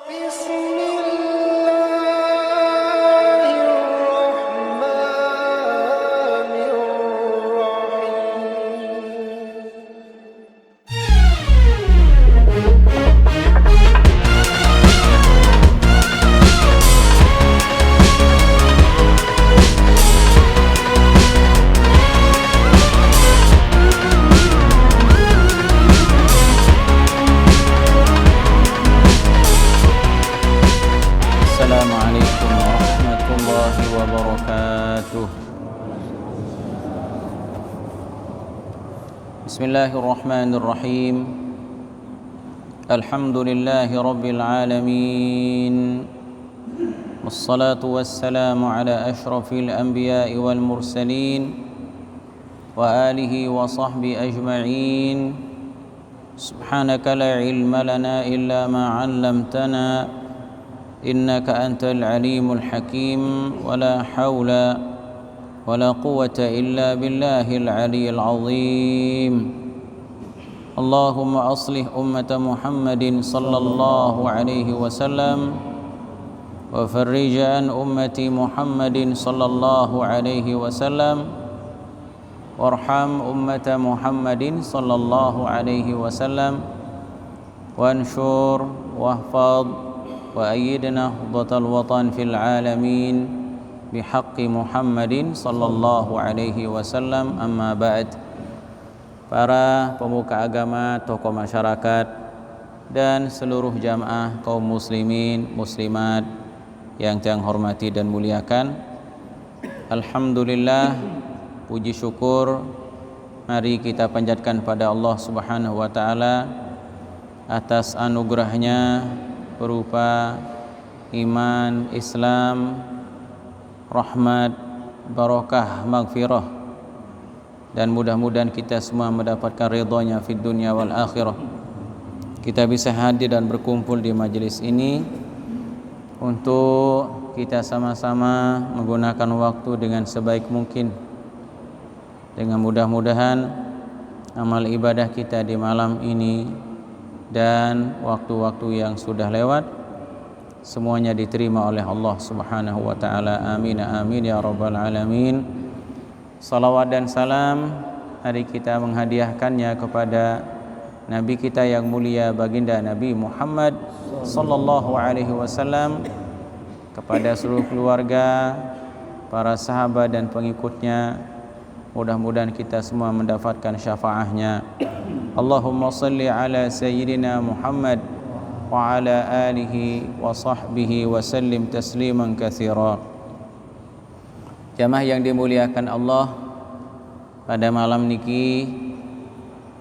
بسم الله الرحمن Assalamualaikum warahmatullahi wabarakatuh. Bismillahirrahmanirrahim. Alhamdulillahi rabbil alamin. Wassalatu wassalamu ala ashrafil anbiya'i wal mursalin wa alihi wa sahbihi ajma'in. Subhanaka la ilma lana illa ma 'allamtana إنك أنت العليم الحكيم ولا حول ولا قوة إلا بالله العلي العظيم اللهم أصلح أمة محمد صلى الله عليه وسلم وفرج عن أمة محمد صلى الله عليه وسلم وارحم أمة محمد صلى الله عليه وسلم وانشر واحفظ وأيدنا خطة الوطن في العالمين بحق محمد صلى الله عليه wasallam. Amma ba'd. Para pemuka agama, tokoh masyarakat, dan seluruh jamaah kaum muslimin, muslimat yang saya hormati dan muliakan, alhamdulillah, puji syukur mari kita panjatkan pada Allah Subhanahu wa taala atas anugerahnya berupa iman, Islam, rahmat, barakah, maghfirah, dan mudah-mudahan kita semua mendapatkan ridhonya fid dunya wal akhirah. Kita bisa hadir dan berkumpul di majelis ini untuk kita sama-sama menggunakan waktu dengan sebaik mungkin, dengan mudah-mudahan amal ibadah kita di malam ini dan waktu-waktu yang sudah lewat semuanya diterima oleh Allah Subhanahu wa taala. Amin amin ya rabbal alamin. Salawat dan salam hari kita menghadiahkannya kepada Nabi kita yang mulia baginda Nabi Muhammad sallallahu alaihi wasallam, kepada seluruh keluarga, para sahabat dan pengikutnya. Mudah-mudahan kita semua mendapatkan syafaatnya. Allahumma salli ala sayyidina Muhammad wa ala alihi wa sahbihi wa sallim tasliman katsira. Jamaah yang dimuliakan Allah, pada malam niki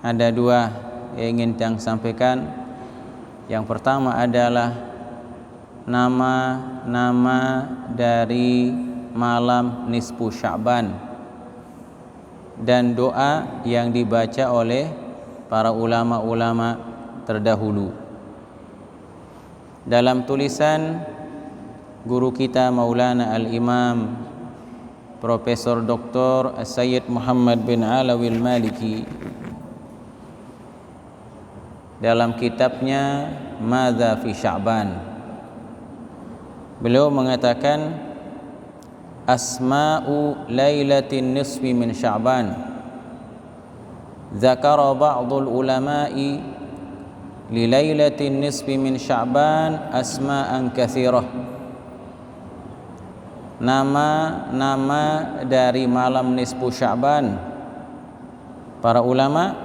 ada dua yang ingin saya sampaikan. Yang pertama adalah nama-nama dari malam nisfu Sya'ban dan doa yang dibaca oleh para ulama-ulama terdahulu. Dalam tulisan guru kita Maulana Al-Imam Profesor Dr. Sayyid Muhammad bin Alawi Al-Maliki, dalam kitabnya Madza fi Sya'ban, beliau mengatakan asma'u lailatin nisfi min Sya'ban. Zakara ba'dul ulama'i li lailatin nisfi min Sya'ban asma'an katsirah. Nama-nama dari malam nisfu Sya'ban, para ulama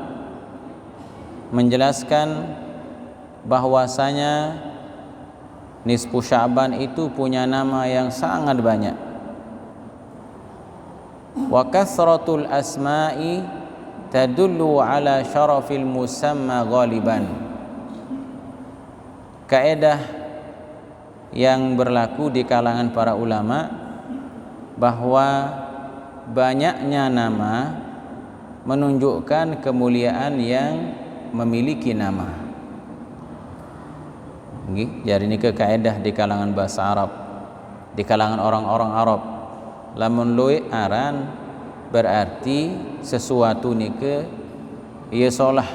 menjelaskan bahwasanya nisfu Sya'ban itu punya nama yang sangat banyak. Wa kathratul asma'i tadullu ala syarafil musamma ghaliban. Kaedah yang berlaku di kalangan para ulama bahwa banyaknya nama menunjukkan kemuliaan yang memiliki nama. Jadi ini kaedah di kalangan bahasa Arab, di kalangan orang-orang Arab. Lamun luwe aran berarti sesuatu nike ieu solah.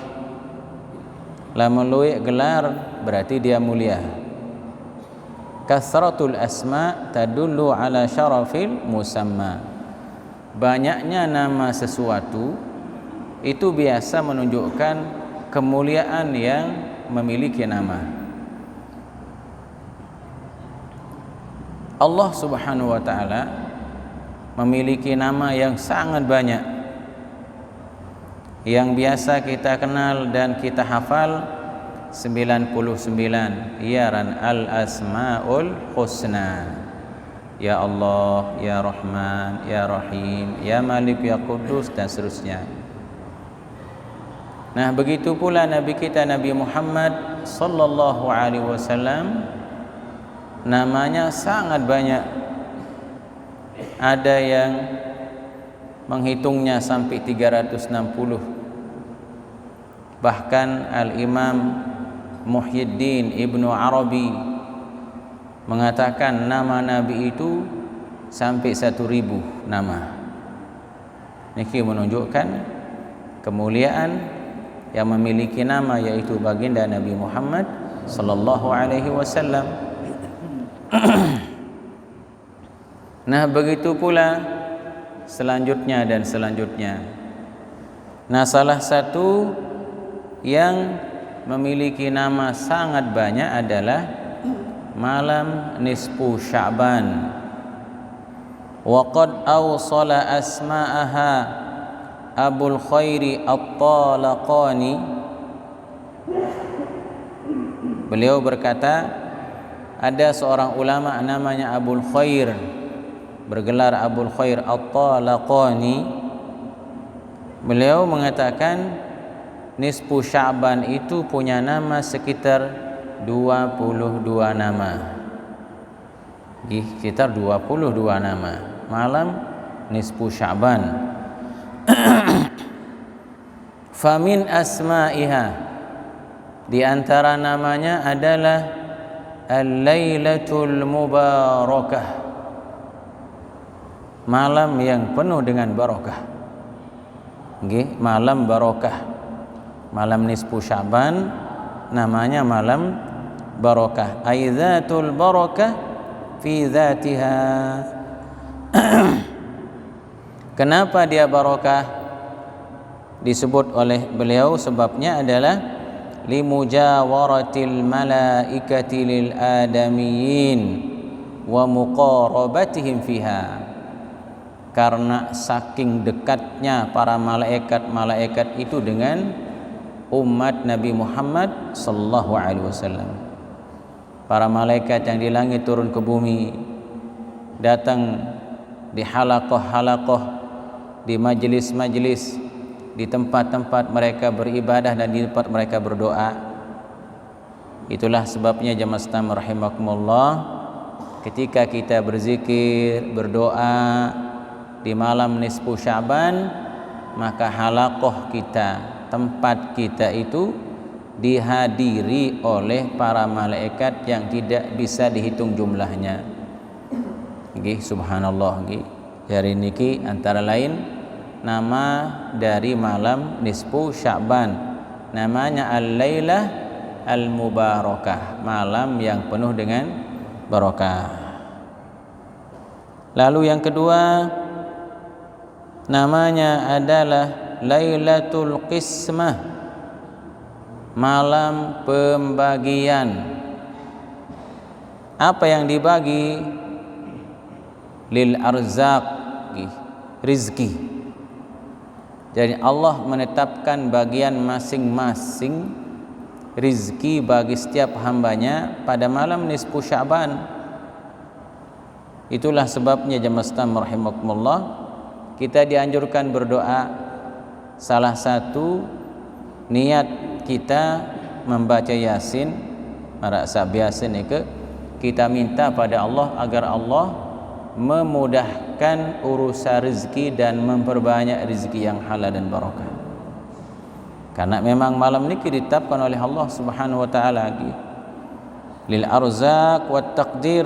Lamun luwe gelar berarti dia mulia. Kathratul asma tadullu ala syarafil musamma. Banyaknya nama sesuatu itu biasa menunjukkan kemuliaan yang memiliki nama. Allah Subhanahu wa taala memiliki nama yang sangat banyak. Yang biasa kita kenal dan kita hafal 99, iaran al-asmaul husna. Ya Allah, ya Rahman, ya Rahim, ya Malik, ya Qudus, dan seterusnya. Nah, begitu pula Nabi kita Nabi Muhammad sallallahu alaihi wasallam, namanya sangat banyak. Ada yang menghitungnya sampai 360. Bahkan Al-Imam Muhyiddin Ibnu Arabi mengatakan nama Nabi itu sampai 1000 nama. Ini menunjukkan kemuliaan yang memiliki nama, yaitu baginda Nabi Muhammad sallallahu alaihi wasallam. Nah, begitu pula selanjutnya dan selanjutnya. Nah, salah satu yang memiliki nama sangat banyak adalah malam nisfu Sya'ban. Wa qad awsala asma'aha Abul Khairi At-Talaqani. Beliau berkata, ada seorang ulama namanya Abul Khair, bergelar Abul Khair At-Talaqani. Beliau mengatakan nisfu Sya'ban itu punya nama sekitar 22 nama. Sekitar 22 nama. Malam nisfu Sya'ban. Famin asma'iha, di antara namanya adalah Al-Lailatul Mubarakah, malam yang penuh dengan barakah. Malam barakah. Malam nisfu Sya'ban namanya malam barakah. Aizatul barakah fi dzatiha. Kenapa dia barakah? Disebut oleh beliau sebabnya adalah limujawaratil malaikati lil adamiyyin wa muqarabatihim fiha. Karena saking dekatnya para malaikat itu dengan umat Nabi Muhammad sallallahu alaihi wasallam. Para malaikat yang di langit turun ke bumi, datang di halaqah-halaqah, di majelis-majelis, di tempat-tempat mereka beribadah dan di tempat mereka berdoa. Itulah sebabnya jamaah sekalian rahimakumullah, ketika kita berzikir, berdoa di malam nisfu Sya'ban, maka halaqah kita, tempat kita itu dihadiri oleh para malaikat yang tidak bisa dihitung jumlahnya. Subhanallah. Hari niki antara lain nama dari malam nisfu Sya'ban, namanya Al-Lailah Al-Mubarakah, malam yang penuh dengan barakah. Lalu yang kedua, namanya adalah Lailatul Qismah, malam pembagian. Apa yang dibagi? Lil arzaq, rizki. Jadi Allah menetapkan bagian masing-masing rizki bagi setiap hambanya pada malam nisfu Sya'ban. Itulah sebabnya jamaah sekalian rahimakumullah, kita dianjurkan berdoa. Salah satu niat kita membaca Yasin, merasa Yasin itu kita minta pada Allah agar Allah memudahkan urusan rezeki dan memperbanyak rezeki yang halal dan barakah. Karena memang malam ini ditetapkan oleh Allah Subhanahu wa taala lil arzaq wat taqdir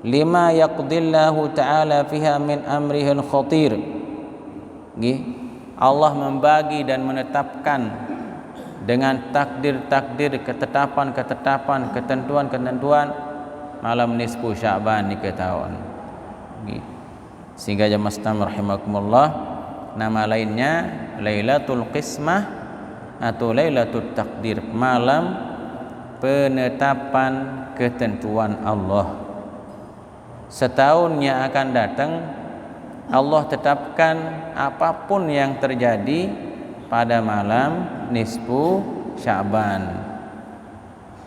lima yaqdillahu taala fiha min amrihil khatir. Allah membagi dan menetapkan dengan takdir-takdir, ketetapan-ketetapan, ketentuan-ketentuan malam nisfu Sya'ban ni ke tahun. Sehingga jemaah sekalian rahimakumullah, nama lainnya Lailatul Qismah atau Lailatul Takdir, malam penetapan ketentuan Allah. Setahun yang akan datang Allah tetapkan apapun yang terjadi pada malam nisfu Sya'ban.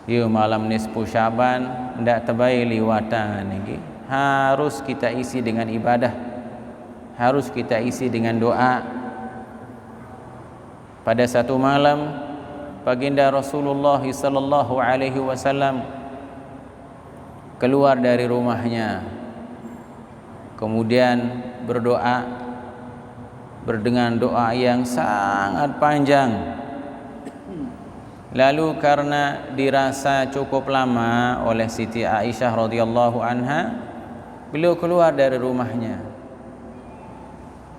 Yo malam nisfu Sya'ban ndak terbaik liwatan lagi. Harus kita isi dengan ibadah. Harus kita isi dengan doa. Pada satu malam baginda Rasulullah sallallahu alaihi wasallam keluar dari rumahnya, kemudian berdoa dengan doa yang sangat panjang. Lalu karena dirasa cukup lama oleh Siti Aisyah radhiyallahu anha, beliau keluar dari rumahnya,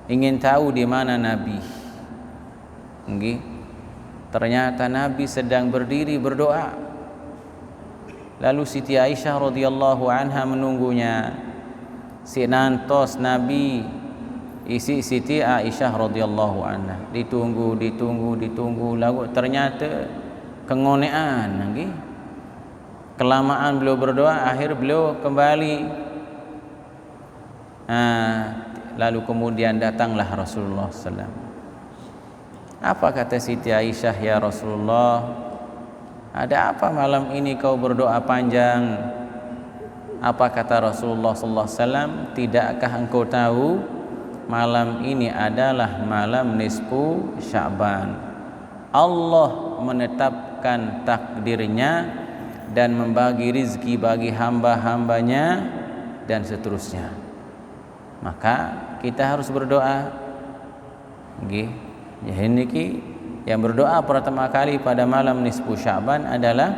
ingin tahu di mana Nabi. Ternyata Nabi sedang berdiri berdoa. Lalu Siti Aisyah radhiyallahu anha menunggunya. Sinantos Nabi isi Siti Aisyah radhiyallahu anha ditunggu. Lalu ternyata kengonean lagi. Kelamaan beliau berdoa, akhir beliau kembali. Lalu kemudian datanglah Rasulullah SAW. Apa kata Siti Aisyah, ya Rasulullah, ada apa malam ini kau berdoa panjang? Apa kata Rasulullah SAW? Tidakkah engkau tahu malam ini adalah malam nisfu Sya'ban? Allah menetapkan takdirnya dan membagi rizki bagi hamba-hambanya dan seterusnya. Maka kita harus berdoa. Yang berdoa pertama kali pada malam nisfu Sya'ban adalah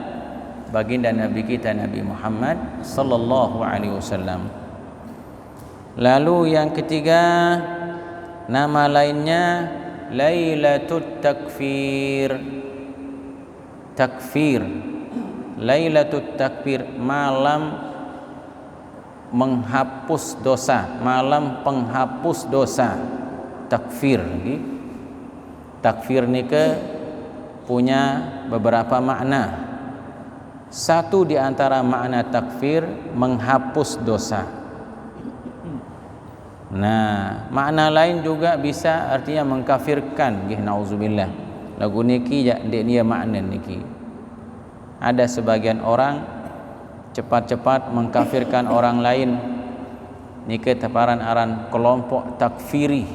baginda Nabi kita Nabi Muhammad sallallahu alaihi wasallam. Lalu yang ketiga, nama lainnya Lailatul Takfir. Lailatul Takfir, malam menghapus dosa, malam penghapus dosa. Takfir. Takfir ni punya beberapa makna. Satu di antara makna takfir menghapus dosa. Nah, makna lain juga bisa artinya mengkafirkan. Nauzubillah. Lagu niki dia makna niki. Ada sebagian orang cepat-cepat mengkafirkan orang lain. Niki teparan aran kelompok takfiri.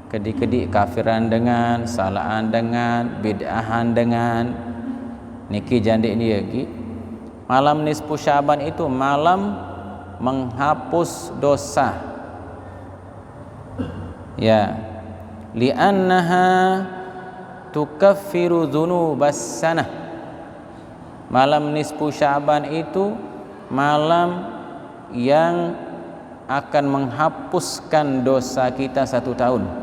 Kedik-kedik kafiran dengan, salahan dengan, bid'ahan dengan. Niki jandik dia ki. Malam nisfu Sya'ban itu malam menghapus dosa. Ya, li'annaha tukaffiru dzunubas sanah. Malam nisfu Sya'ban itu malam yang akan menghapuskan dosa kita 1 tahun.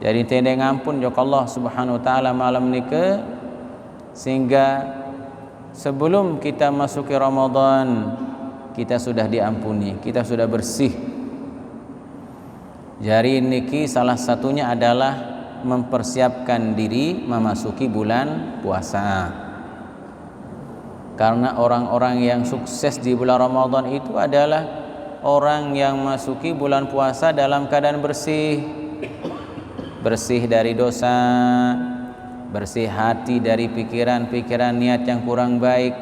Jadi tenda ngampun jok Allah Subhanahu wa taala malam nika, sehingga sebelum kita masuki Ramadan kita sudah diampuni, kita sudah bersih. Jadi niki salah satunya adalah mempersiapkan diri memasuki bulan puasa. Karena orang-orang yang sukses di bulan Ramadan itu adalah orang yang masuki bulan puasa dalam keadaan bersih. Bersih dari dosa, bersih hati dari pikiran-pikiran niat yang kurang baik,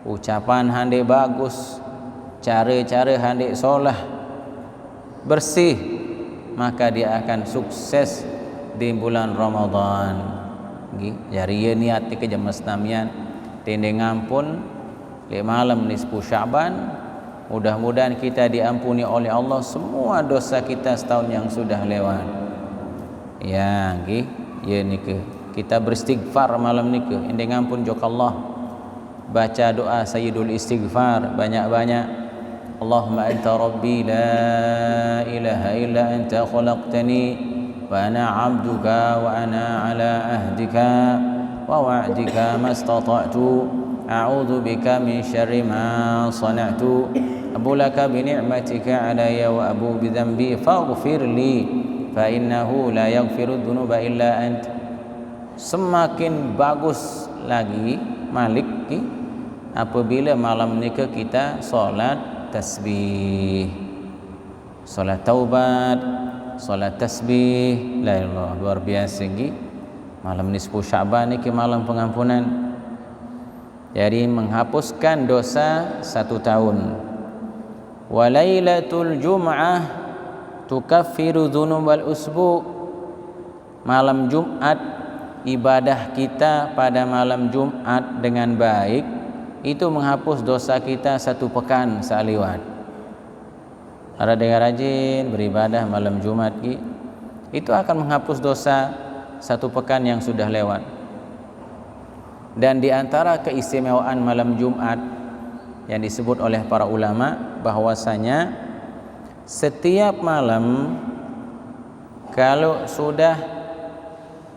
ucapan handai bagus, cara-cara handai solah, bersih, maka dia akan sukses di bulan Ramadan. Jadi ya niat ke jemaah sekalian, tende ngampun di malam nisfu Sya'ban, mudah-mudahan kita diampuni oleh Allah semua dosa kita setahun yang sudah lewat. Ya niki kita beristighfar malam niki, ende ngampun jok Allah, baca doa sayyidul istighfar banyak-banyak. Allahumma anta rabbi la ilaha illa anta khalaqtani wa ana 'abduka wa ana 'ala ahdika wa wa'dika mastata'tu a'udzu bika min syarri ma sana'tu abu laka bi ni'matika alayya wa abu bi dhanbi faghfir li fa innahu la yaghfiru dzunuba illa ant. Semakin bagus lagi Malik apabila malam nika kita solat tasbih, solat taubat, solat tasbih. La ilallah, luar biasa lagi malam nisfu Sya'ban niki malam pengampunan. Jadi menghapuskan dosa 1 tahun. Wa lailatul jum'ah tukaffiru dzunubal usbu'. Malam Jumat, ibadah kita pada malam Jumat dengan baik itu menghapus dosa kita 1 pekan saliwat. Ada dengar rajin beribadah malam Jumat itu akan menghapus dosa 1 pekan yang sudah lewat. Dan di antara keistimewaan malam Jumat yang disebut oleh para ulama bahwasanya setiap malam kalau sudah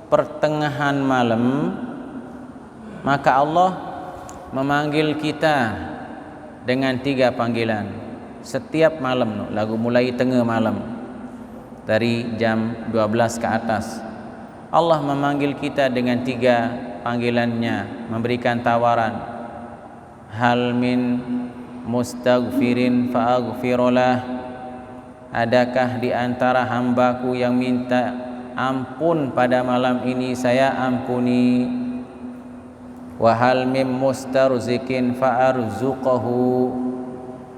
pertengahan malam maka Allah memanggil kita dengan 3 panggilan setiap malam. Lagu mulai tengah malam dari jam 12 ke atas Allah memanggil kita dengan 3 panggilannya, memberikan tawaran. Hal min mustaghfirin fa'aghfirullah. Adakah di antara hambaku yang minta ampun pada malam ini, saya ampuni. Wa hal mim mustarzikin fa'arzuqahu.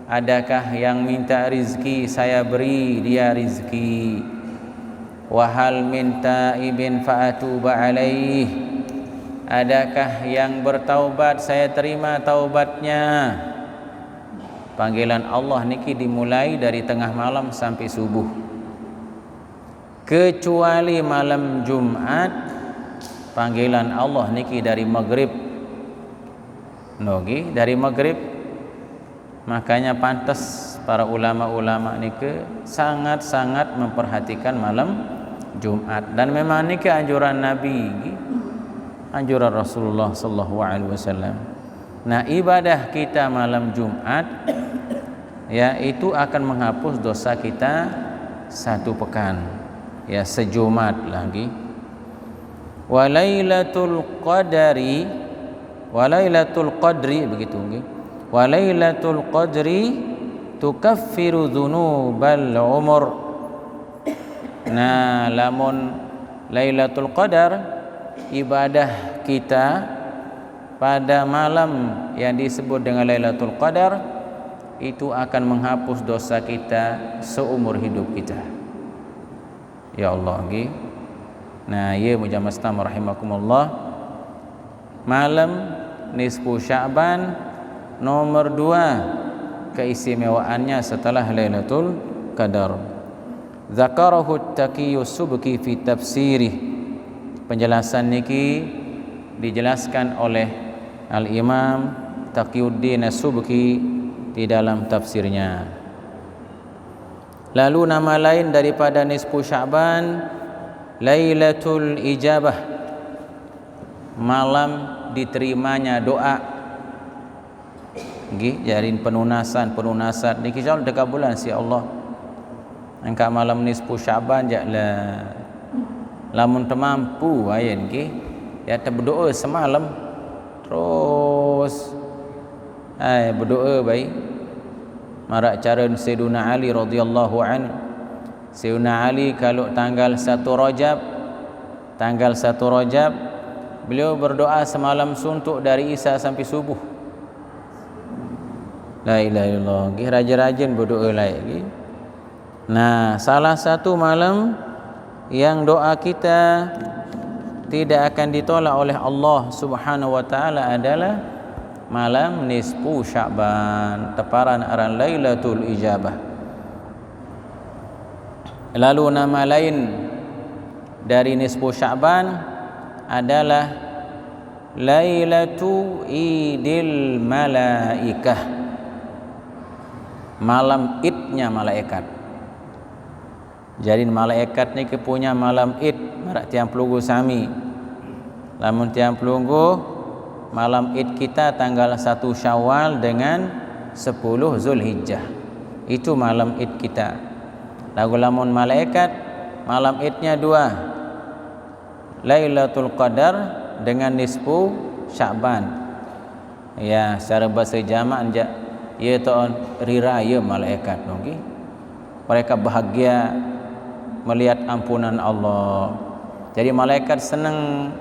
Adakah yang minta rizki, saya beri dia rizki. Wa hal min taibin fa'atuba alaih. Adakah yang bertaubat, saya terima taubatnya. Panggilan Allah niki dimulai dari tengah malam sampai subuh. Kecuali malam Jumat, panggilan Allah niki dari maghrib. Nogi dari maghrib. Makanya pantas para ulama-ulama niki sangat-sangat memperhatikan malam Jumat. Dan memang niki anjuran Nabi, anjuran Rasulullah sallallahu alaihi wasallam. Nah, ibadah kita malam Jumat ya itu akan menghapus dosa kita 1 pekan. Ya, sejumat lagi. Walailatul qadri begitu nggih. Walailatul qadri tukaffiru dzunubal umur. Nah, lamun Lailatul Qadar ibadah kita pada malam yang disebut dengan Lailatul Qadar itu akan menghapus dosa kita seumur hidup kita. Ya Allah nggih. Nah, ya mujamastam rahimakumullah. Malam nisfu Sya'ban nomor 2 keistimewaannya setelah Lailatul Qadar. Zakarahu at-Taqiyyu Subki fi tafsirih. Penjelasan niki dijelaskan oleh Al-Imam Taqiyuddin As-Subki di dalam tafsirnya. Lalu nama lain daripada nisfu Sya'ban Lailatul Ijabah, malam diterimanya doa. Nggih, jarin penunasan niki insyaallah dekat bulan si Allah. Angka malam nisfu Sya'ban jaklah lamun temampu ayen nggih ya berdoa semalam terus berdoa baik marak cara Sayyidina Ali radhiyallahu anhu. Sayyidina Ali kalau tanggal 1 Rajab beliau berdoa semalam suntuk dari Isya sampai subuh. La ilaha illallah, nggih rajin-rajin berdoa lagi. Nah, salah satu malam yang doa kita tidak akan ditolak oleh Allah Subhanahu wa taala adalah malam nisfu Sya'ban, teparan aran Lailatul Ijabah. Lalu nama lain dari nisfu Sya'ban adalah Lailatu Idil Malaikah, malam idnya malaikat. Jadi malaikat ni punya malam id marak tiang pelunggu sami. Lamun tiang pelunggu malam Id kita tanggal 1 Syawal dengan 10 Zulhijjah. Itu malam Id kita. Lagu lamun malaikat malam Idnya 2, Lailatul Qadar dengan nisfu Sya'ban. Ya, secara bahasa jamak anja ya tahun riraya malaikat nggih. Mereka bahagia melihat ampunan Allah. Jadi malaikat senang.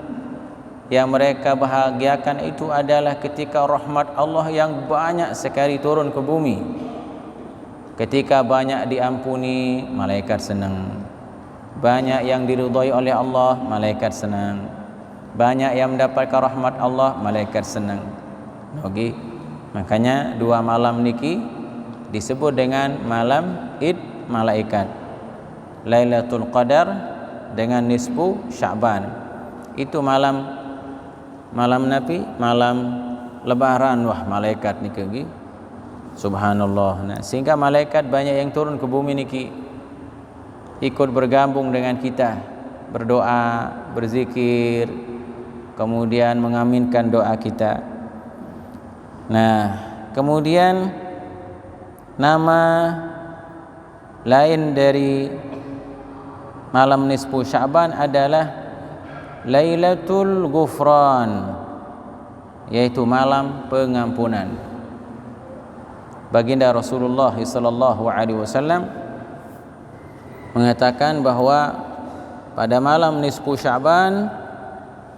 Yang mereka bahagiakan itu adalah ketika rahmat Allah yang banyak sekali turun ke bumi. Ketika banyak diampuni, malaikat senang. Banyak yang diridhai oleh Allah, malaikat senang. Banyak yang mendapatkan rahmat Allah, malaikat senang. Okey. Makanya 2 malam niki disebut dengan malam Id malaikat. Lailatul Qadar dengan nisfu Sya'ban. Itu malam Nabi, malam lebaran. Wah, malaikat niki subhanallah. Nah, sehingga malaikat banyak yang turun ke bumi niki ikut bergabung dengan kita, berdoa, berzikir, kemudian mengaminkan doa kita. Nah, kemudian nama lain dari malam nisfu Sya'ban adalah Lailatul Ghufran, yaitu malam pengampunan. Baginda Rasulullah sallallahu alaihi wasallam mengatakan bahwa pada malam nisfu Sya'ban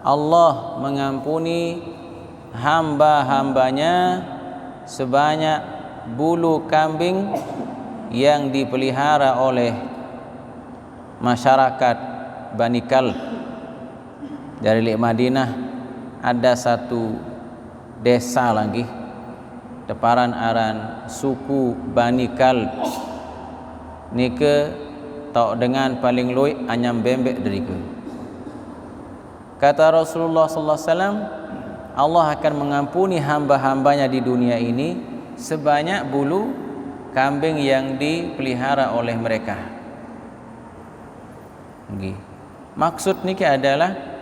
Allah mengampuni hamba-hambanya sebanyak bulu kambing yang dipelihara oleh masyarakat Bani Kalb. Dari Madinah ada satu desa lagi deparan aran suku Bani Kalb nike tok dengan paling luik anyam bembek dari ke. Kata Rasulullah sallallahu alaihi wasallam, Allah akan mengampuni hamba-hambanya di dunia ini sebanyak bulu kambing yang dipelihara oleh mereka. Maksud niki adalah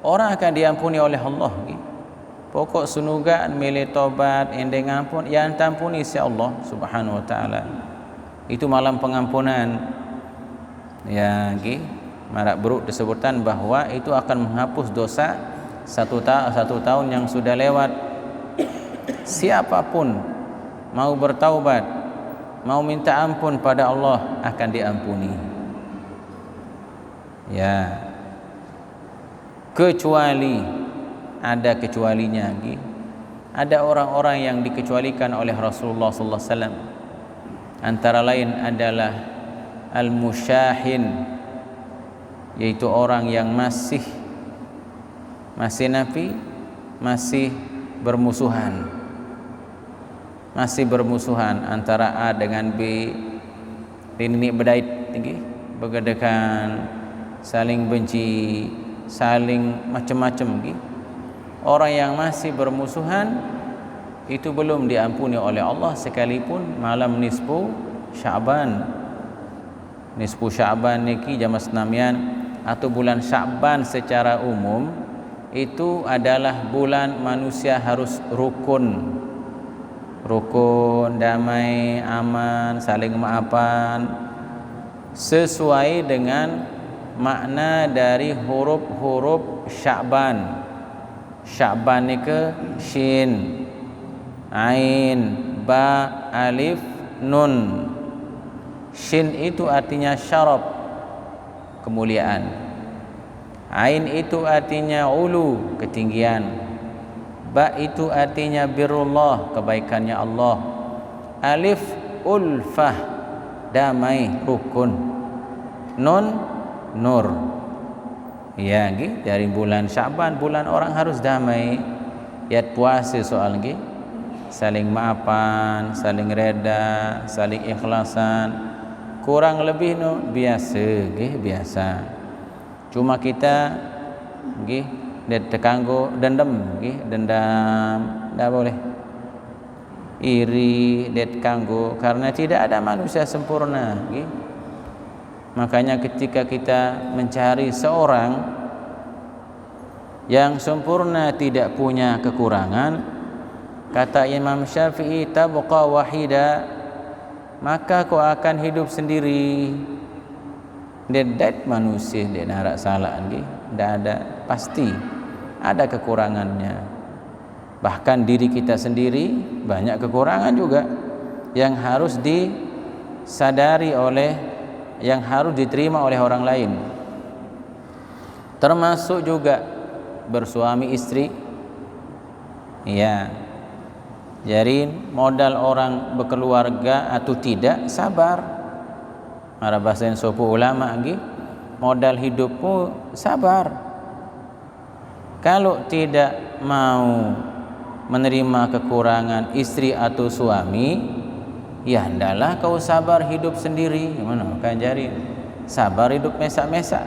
orang akan diampuni oleh Allah. Pokok sunuga milih tobat endeng ampun yang tampuni si Allah Subhanahu wa taala. Itu malam pengampunan. Ya, marak buruk disebutkan bahwa itu akan menghapus dosa satu tahun yang sudah lewat. Siapapun mau bertaubat, mau minta ampun pada Allah akan diampuni. Ya. Kecuali ada kecualinya. Ada orang-orang yang dikecualikan oleh Rasulullah sallallahu alaihi wasallam. Antara lain adalah al-musyahin, yaitu orang yang masih nafi, masih bermusuhan antara A dengan B. Ini berdait tinggi, begedekan, saling benci, saling macam-macam. Orang yang masih bermusuhan itu belum diampuni oleh Allah sekalipun malam nisfu Sya'ban. Nisfu Sya'ban niki jama senamian atau bulan Sya'ban secara umum itu adalah bulan manusia harus rukun, damai, aman, saling maafan sesuai dengan makna dari huruf-huruf Sya'ban. Sya'ban ni ke shin, ain, ba, alif, nun. Shin itu artinya syaraf, kemuliaan. Ain itu artinya ulu, ketinggian. Ba itu artinya birrullah, kebaikannya Allah. Alif, ulfah, damai, rukun. Nun, nur. Ya, dari bulan Sya'ban, bulan orang harus damai. Ya, puasa soal saling maafan, saling reda, saling ikhlasan. Kurang lebih biasa. Cuma kita terkanggo dendam, tidak boleh. Iri, kanggo, karena tidak ada manusia sempurna. Makanya ketika kita mencari seorang yang sempurna tidak punya kekurangan. Kata Imam Syafi'i, tabqa wahida, maka kau akan hidup sendiri. Dead manusia dia nak salah lagi, tidak ada, pasti ada kekurangannya. Bahkan diri kita sendiri banyak kekurangan juga yang harus disadari oleh, yang harus diterima oleh orang lain. Termasuk juga bersuami istri. Ya, jadi modal orang berkeluarga atau tidak, sabar. Mara bahasan sopo ulama lagi, modal hidupmu sabar. Kalau tidak mau menerima kekurangan istri atau suami, ya hendaklah kau sabar hidup sendiri. Gimana kan jari sabar hidup mesak-mesak.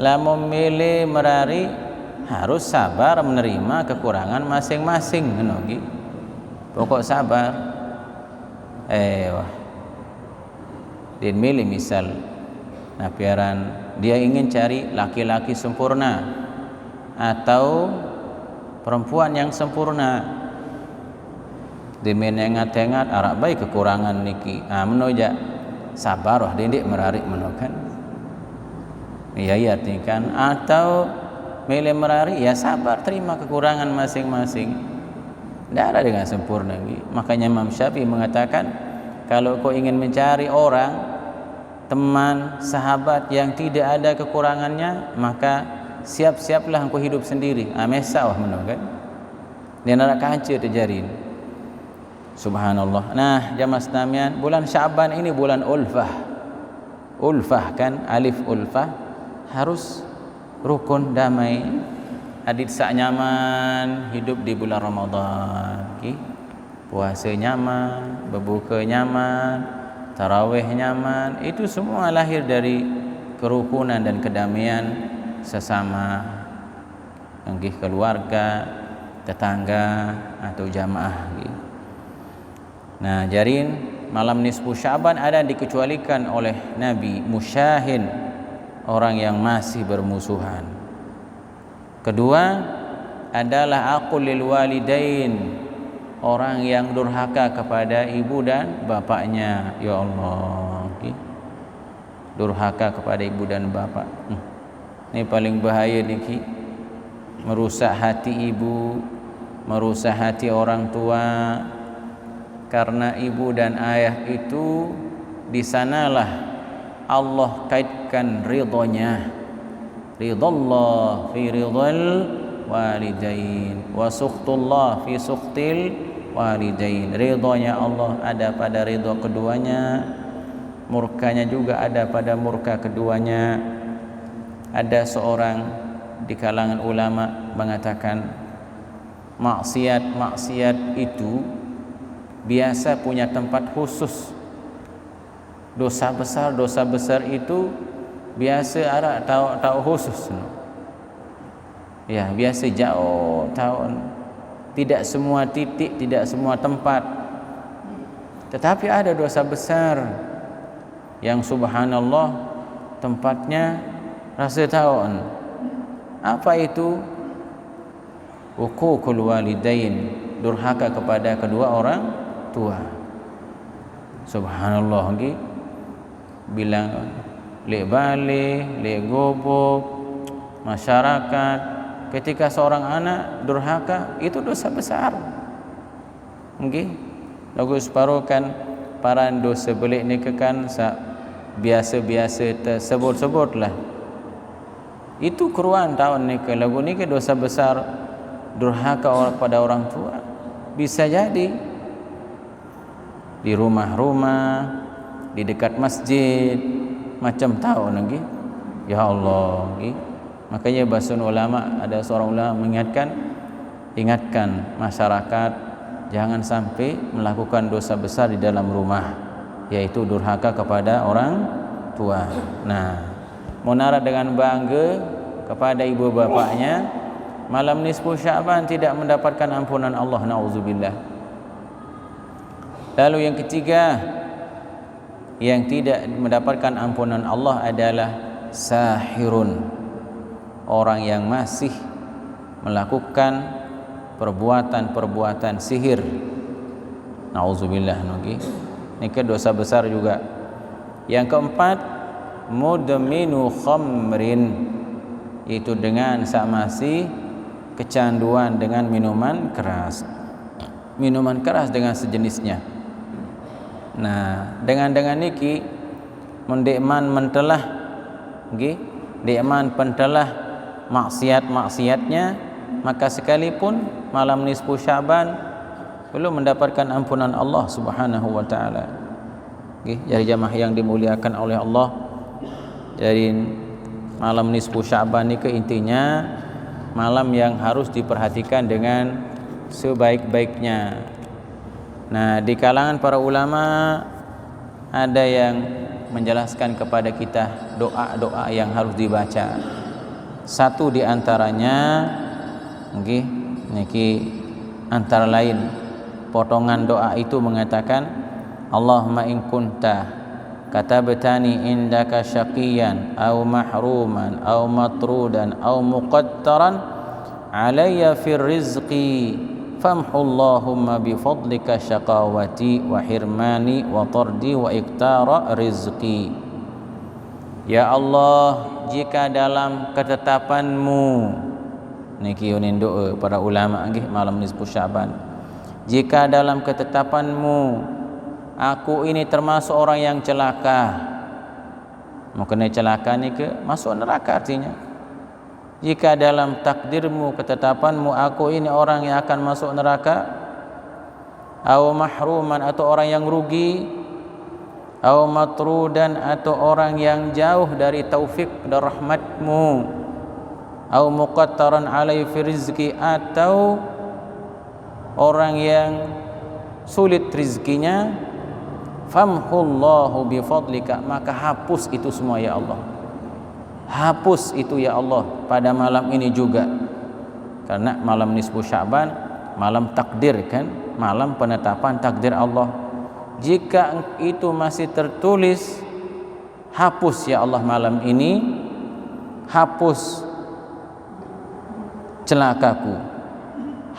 Lah memilih merari harus sabar menerima kekurangan masing-masing. Pokok sabar. Wah. Dia milih misal napiaran dia ingin cari laki-laki sempurna atau perempuan yang sempurna. Dia menengat-engat arak baik kekurangan niki. Menoja sabar wah dindik merarik menokan. Iya kan, atau milih merari ya sabar terima kekurangan masing-masing. Tidak ada dengan sempurna lagi. Makanya Imam Syafi'i mengatakan, kalau kau ingin mencari orang, teman, sahabat yang tidak ada kekurangannya, maka siap-siaplah engkau hidup sendiri. Mesawah menunggu kan. Dia nak kaca terjarin. Subhanallah. Nah, jamaah sekalian, bulan Syaban ini bulan ulfah. Ulfah kan, alif ulfah, harus rukun damai. Adit sak nyaman hidup di bulan Ramadan. Puasa nyaman, berbuka nyaman, tarawih nyaman, itu semua lahir dari kerukunan dan kedamaian sesama, anggih keluarga, tetangga atau jamaah. Nah, jarin malam nisfu Syaban ada dikecualikan oleh Nabi musyahin, orang yang masih bermusuhan. Kedua adalah aqul lil walidain, orang yang durhaka kepada ibu dan bapaknya. Ya Allah, durhaka kepada ibu dan bapak. Ini paling bahaya niki. Merusak hati ibu, merusak hati orang tua. Karena ibu dan ayah itu di sanalah Allah kaitkan ridhonya. Ridallah fi ridhal walidain wa sukhtullah fi sukhtil walidain. Ridhonya Allah ada pada ridho keduanya, murkanya juga ada pada murka keduanya. Ada seorang di kalangan ulama mengatakan, maksiat itu biasa punya tempat khusus. Dosa besar itu biasa ada tahu khusus. Ya, biasa jauh tahu. Tidak semua titik, tidak semua tempat. Tetapi ada dosa besar yang subhanallah tempatnya rasa tahu. Apa itu? Uququl walidain, durhaka kepada kedua orang tua. Subhanallah lagi bilang lek balik, lek gobok, masyarakat, ketika seorang anak durhaka itu dosa besar. Nggih. Lagu separuhkan para dosa belik ni kan biasa-biasa tersebut-sebutlah. Itu keruan tahun ni ke lagu ni ke dosa besar durhaka pada orang tua. Bisa jadi di rumah-rumah, di dekat masjid, macam tahu lagi. Ya Allah, makanya bahasan ulama, ada seorang ulama ingatkan masyarakat jangan sampai melakukan dosa besar di dalam rumah, yaitu durhaka kepada orang tua. Nah, munara dengan bangga kepada ibu bapaknya, malam nisfu Syaban tidak mendapatkan ampunan Allah, nauzubillah. Lalu yang ketiga yang tidak mendapatkan ampunan Allah adalah sahirun, orang yang masih melakukan perbuatan-perbuatan sihir. Nauzubillah nugi. Ini dosa besar juga. Yang keempat, mudminu khamrin, itu dengan masih kecanduan dengan minuman keras. Minuman keras dengan sejenisnya. Nah, dengan niki mendekman mentelah nggih, dekman pentelah maksiat-maksiatnya, maka sekalipun malam nisfu Sya'ban belum mendapatkan ampunan Allah Subhanahu wa taala. Nggih, jadi jamaah yang dimuliakan oleh Allah, dari malam nisfu Sya'ban ini intinya malam yang harus diperhatikan dengan sebaik-baiknya. Nah, di kalangan para ulama ada yang menjelaskan kepada kita doa-doa yang harus dibaca. Satu di antaranya nggih niki antara lain potongan doa itu mengatakan, Allahumma in kunta katabtani indaka syaqiyan aw mahruman aw matrudan aw muqattaran alayya fir rizqi famhullahumma bifadlika syaqawati wa hirmani wa tardi wa iktara rizqi. Ya Allah, jika dalam ketetapanmu, niki yunin doa para ulama nggih malam nisfu Sya'ban, jika dalam ketetapanmu aku ini termasuk orang yang celaka, mungkin celaka ni ke masuk neraka artinya. Jika dalam takdirmu, ketetapanmu, aku ini orang yang akan masuk neraka, au mahruman atau orang yang rugi, au matrudan atau orang yang jauh dari taufik dan rahmatmu, au muqattaran alai fi rizki atau orang yang sulit rizkinya, famhullahu bifadlika, maka hapus itu semua ya Allah. Hapus itu ya Allah pada malam ini juga. Karena malam nisfu Sya'ban malam takdir kan, malam penetapan takdir Allah. Jika itu masih tertulis, hapus ya Allah malam ini, hapus celakaku,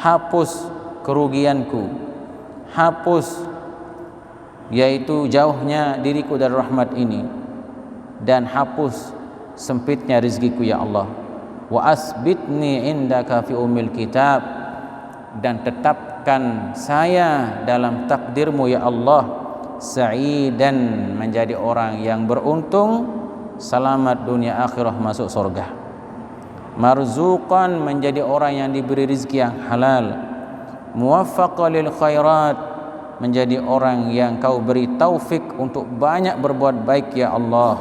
hapus kerugianku, hapus yaitu jauhnya diriku dari rahmat ini, dan hapus sempitnya rizkiku ya Allah. Wa asbitni indaka fi umil kitab, dan tetapkan saya dalam takdirmu ya Allah, sa'idan, menjadi orang yang beruntung, selamat dunia akhirah masuk surga, marzuqan, menjadi orang yang diberi rizki yang halal, muwaffaqan lil khairat, menjadi orang yang kau beri taufik untuk banyak berbuat baik ya Allah.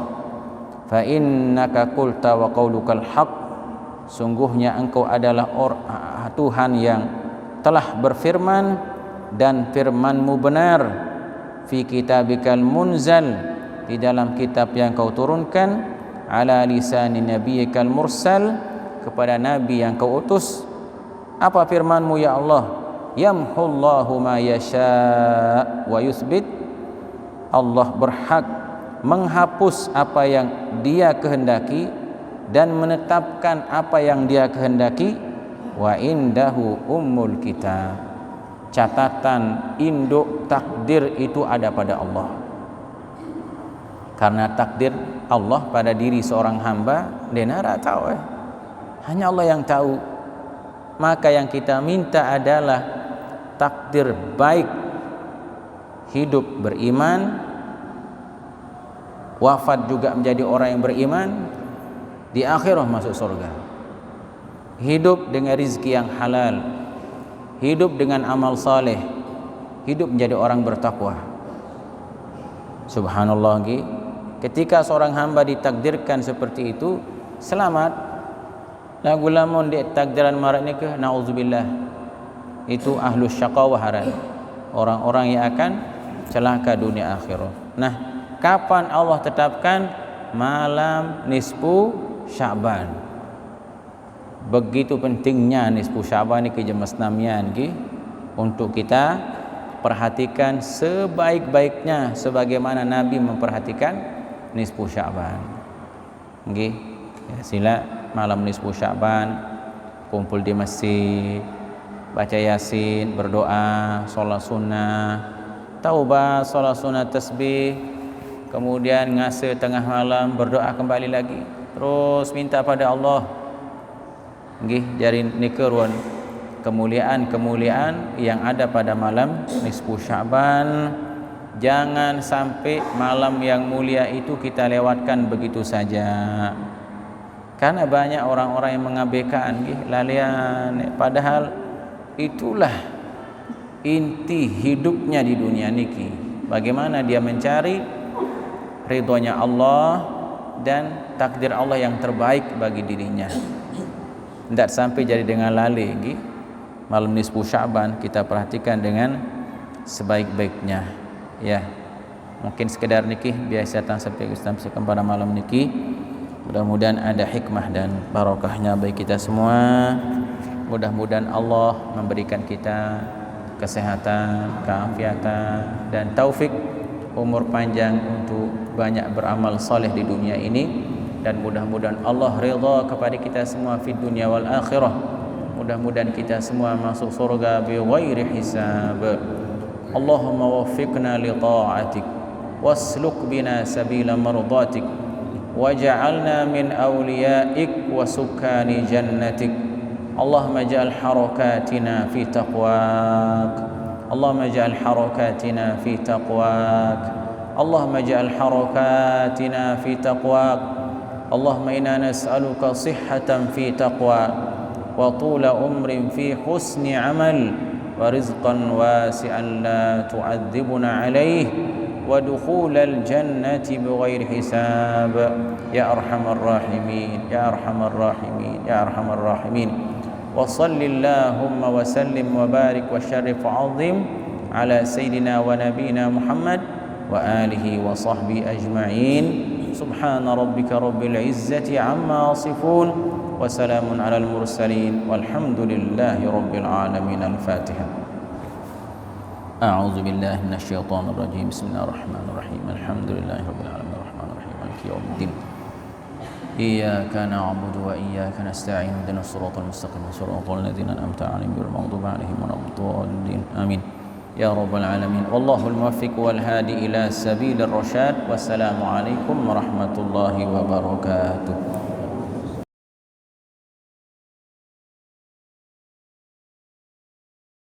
Fa innaka qulta wa qaulukal haq, sungguhnya engkau adalah Tuhan yang telah berfirman dan firman-Mu benar, fi kitabikal munzal, di dalam kitab yang kau turunkan, ala lisani nabiyyikal mursal, kepada nabi yang kau utus. Apa firman-Mu ya Allah? Yamhullahu ma yasha wa yuthbit, Allah berhak menghapus apa yang Dia kehendaki dan menetapkan apa yang Dia kehendaki. Wa indahu ummul kitab, catatan induk takdir itu ada pada Allah. Karena takdir Allah pada diri seorang hamba, dia tidak tahu, hanya Allah yang tahu. Maka yang kita minta adalah takdir baik, hidup beriman, wafat juga menjadi orang yang beriman, di akhirah masuk surga, hidup dengan rizki yang halal, hidup dengan amal saleh, hidup menjadi orang bertakwa. Subhanallah, ketika seorang hamba ditakdirkan seperti itu, selamat. Lagu lamun di takdiran marat ni ke, na'udzubillah, itu ahlus syaqawah haran, orang-orang yang akan celaka dunia akhirat. Nah, kapan Allah tetapkan? Malam nisfu Sya'ban. Begitu pentingnya nisfu Sya'ban ni ke jemas namian ki, untuk kita perhatikan sebaik-baiknya sebagaimana Nabi memperhatikan nisfu Sya'ban. Nggih, ya sila malam nisfu Sya'ban, kumpul di masjid, baca yasin, berdoa, sholat sunnah, taubah, sholat sunnah tasbih, kemudian ngasa tengah malam berdoa kembali lagi, terus minta pada Allah nggih jari nikeruan kemuliaan-kemuliaan yang ada pada malam nisfu Sya'ban. Jangan sampai malam yang mulia itu kita lewatkan begitu saja, karena banyak orang-orang yang mengabaikan nggih lalian, padahal itulah inti hidupnya di dunia niki, bagaimana dia mencari ridhonya Allah dan takdir Allah yang terbaik bagi dirinya. Tidak sampai jadi dengan lali nggih. Malam nisfu Sya'ban kita perhatikan dengan sebaik-baiknya ya. Mungkin sekedar niki biasa datang sampai sampaikan pada malam niki. Mudah-mudahan ada hikmah dan barokahnya bagi kita semua. Mudah-mudahan Allah memberikan kita kesehatan, keafiatan dan taufik, umur panjang untuk banyak beramal saleh di dunia ini, dan mudah-mudahan Allah ridha kepada kita semua di dunia wal akhirah. Mudah-mudahan kita semua masuk surga bi ghairi hisab. Allahumma waffiqna li ta'atik wasluk bina sabila mardatik waj'alna min awliyaik wa sukani jannatik. Allahumma ij'al harakatina fi taqwak. Allahumma ij'al harakatina fi taqwak. Allahumma ij'al harakatina fi taqwak. Allahumma inna nas'aluka sihhatan fi taqwak wa tula umrin fi husni amal wa rizqan wasi'an la tu'adzibuna alaih wa dukhulal jannati bighairi hisab ya arhamar rahimin ya arhamar rahimin ya arhamar rahimin. Wa sallillahumma wa sallim wa barik wa syarif azim ala sayyidina wa nabiyina Muhammad wa alihi wa sahbihi ajma'in. Subhana rabbika rabbil izzati amma yasifun wa salamun alal mursalin walhamdulillahi rabbil alamin. Al-Fatihah. A'udzu billahi minasy syaithanir rajim. Bismillahirrahmanirrahim. Alhamdulillahi rabbil alamin arrahmanir rahim maliki yaumiddin. Iyyaka na'budu wa iyyaka nasta'in ihdinas siratal mustaqim siratal ladzina an'amta 'alaihim ghairil maghdubi 'alaihim waladdallin. Amin. Ya rabbal alamin. Wallahul muwaffiq wal hadi ila sabilir rasyad. Wassalamu alaikum warahmatullahi wabarakatuh.